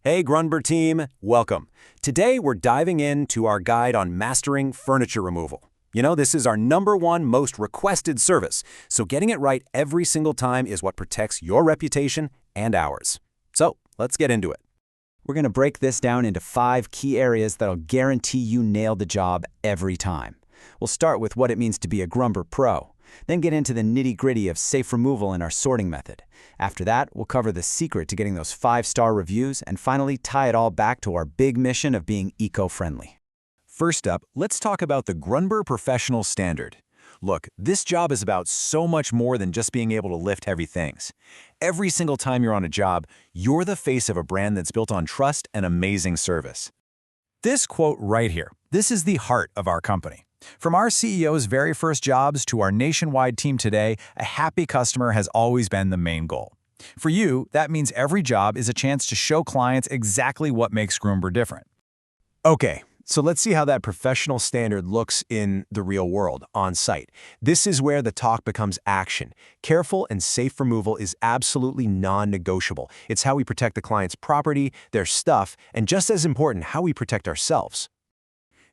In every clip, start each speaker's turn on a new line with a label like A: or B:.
A: Hey Grunber team, welcome. Today we're diving into our guide on mastering furniture removal. This is our #1 most requested service, so getting it right every single time is what protects your reputation and ours. So let's get into it.
B: We're going to break this down into 5 key areas that'll guarantee you nail the job every time. We'll start with what it means to be a Grunber Pro, then get into the nitty-gritty of safe removal and our sorting method. After that, we'll cover the secret to getting those 5-star reviews and finally tie it all back to our big mission of being eco-friendly.
C: First up, let's talk about the Grunber Professional Standard. Look, this job is about so much more than just being able to lift heavy things. Every single time you're on a job, you're the face of a brand that's built on trust and amazing service.
D: This quote right here, this is the heart of our company. From our CEO's very first jobs to our nationwide team today, a happy customer has always been the main goal. For you, that means every job is a chance to show clients exactly what makes Grunber different.
A: Okay, so let's see how that professional standard looks in the real world, on site. This is where the talk becomes action. Careful and safe removal is absolutely non-negotiable. It's how we protect the client's property, their stuff, and just as important, how we protect ourselves.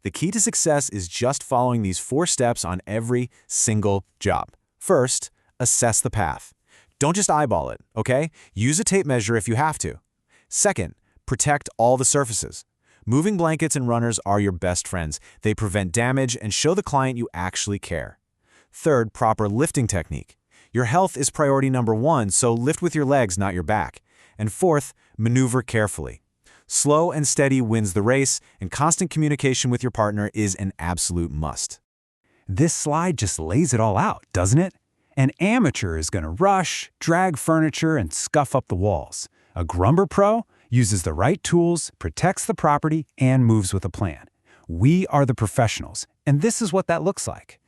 A: The key to success is just following these 4 steps on every single job. First, assess the path. Don't just eyeball it, okay? Use a tape measure if you have to. Second, protect all the surfaces. Moving blankets and runners are your best friends. They prevent damage and show the client you actually care. Third, proper lifting technique. Your health is priority #1, so lift with your legs, not your back. And fourth, maneuver carefully. Slow and steady wins the race, and constant communication with your partner is an absolute must.
E: This slide just lays it all out, doesn't it? An amateur is going to rush, drag furniture, and scuff up the walls. A Grunber Pro uses the right tools, protects the property, and moves with a plan. We are the professionals, and this is what that looks like.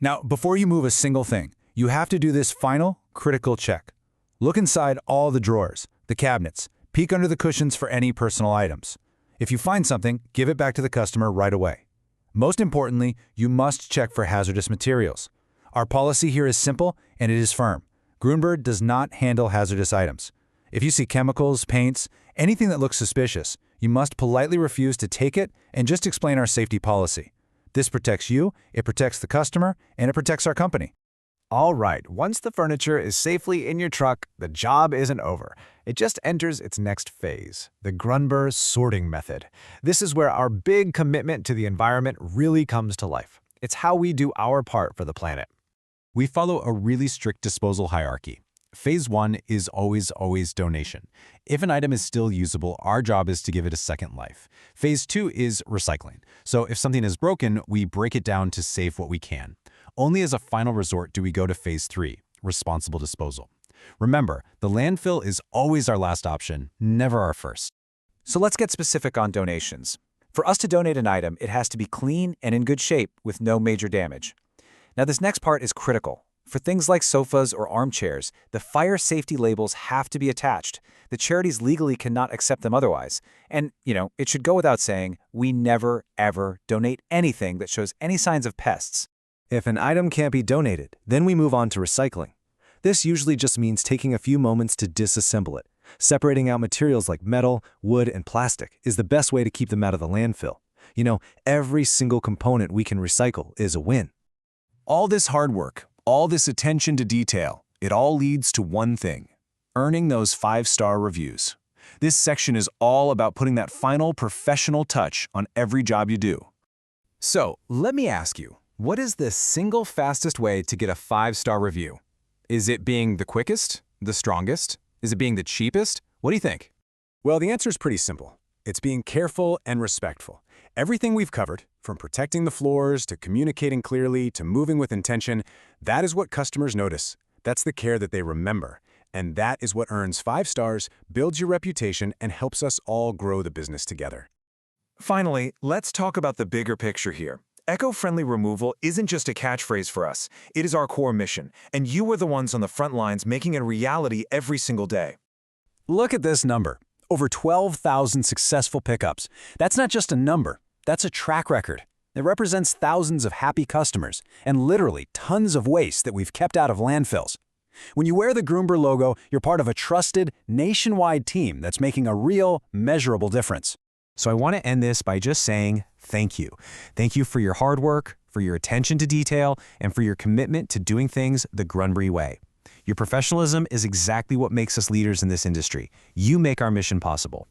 D: Now, before you move a single thing, you have to do this final, critical check. Look inside all the drawers, the cabinets, peek under the cushions for any personal items. If you find something, give it back to the customer right away. Most importantly, you must check for hazardous materials. Our policy here is simple, and it is firm. Grunber does not handle hazardous items. If you see chemicals, paints, anything that looks suspicious, you must politely refuse to take it and just explain our safety policy. This protects you, it protects the customer, and it protects our company.
F: All right, once the furniture is safely in your truck, the job isn't over. It just enters its next phase, the Grunber sorting method. This is where our big commitment to the environment really comes to life. It's how we do our part for the planet.
C: We follow a really strict disposal hierarchy. Phase 1 is always donation. If an item is still usable, our job is to give it a second life. Phase 2 is recycling. So if something is broken, we break it down to save what we can. Only as a final resort do we go to Phase 3, responsible disposal. Remember, the landfill is always our last option, never our first.
B: So let's get specific on donations. For us to donate an item, it has to be clean and in good shape with no major damage. Now this next part is critical. For things like sofas or armchairs, the fire safety labels have to be attached. The charities legally cannot accept them otherwise. And, it should go without saying, we never, ever donate anything that shows any signs of pests.
A: If an item can't be donated, then we move on to recycling. This usually just means taking a few moments to disassemble it. Separating out materials like metal, wood, and plastic is the best way to keep them out of the landfill. Every single component we can recycle is a win.
C: All this hard work, all this attention to detail, it all leads to one thing: earning those 5-star reviews. This section is all about putting that final professional touch on every job you do.
F: So, let me ask you, what is the single fastest way to get a 5-star review? Is it being the quickest? The strongest? Is it being the cheapest? What do you think?
A: Well, the answer is pretty simple. It's being careful and respectful. Everything we've covered, from protecting the floors to communicating clearly to moving with intention, that is what customers notice. That's the care that they remember. And that is what earns 5 stars, builds your reputation, and helps us all grow the business together.
D: Finally, let's talk about the bigger picture here. Eco-friendly removal isn't just a catchphrase for us. It is our core mission, and you are the ones on the front lines making it a reality every single day.
A: Look at this number. Over 12,000 successful pickups. That's not just a number. That's a track record. It represents thousands of happy customers and literally tons of waste that we've kept out of landfills.
E: When you wear the Grunber logo, you're part of a trusted, nationwide team that's making a real, measurable difference.
A: So I want to end this by just saying thank you. Thank you for your hard work, for your attention to detail, and for your commitment to doing things the Grunber way. Your professionalism is exactly what makes us leaders in this industry. You make our mission possible.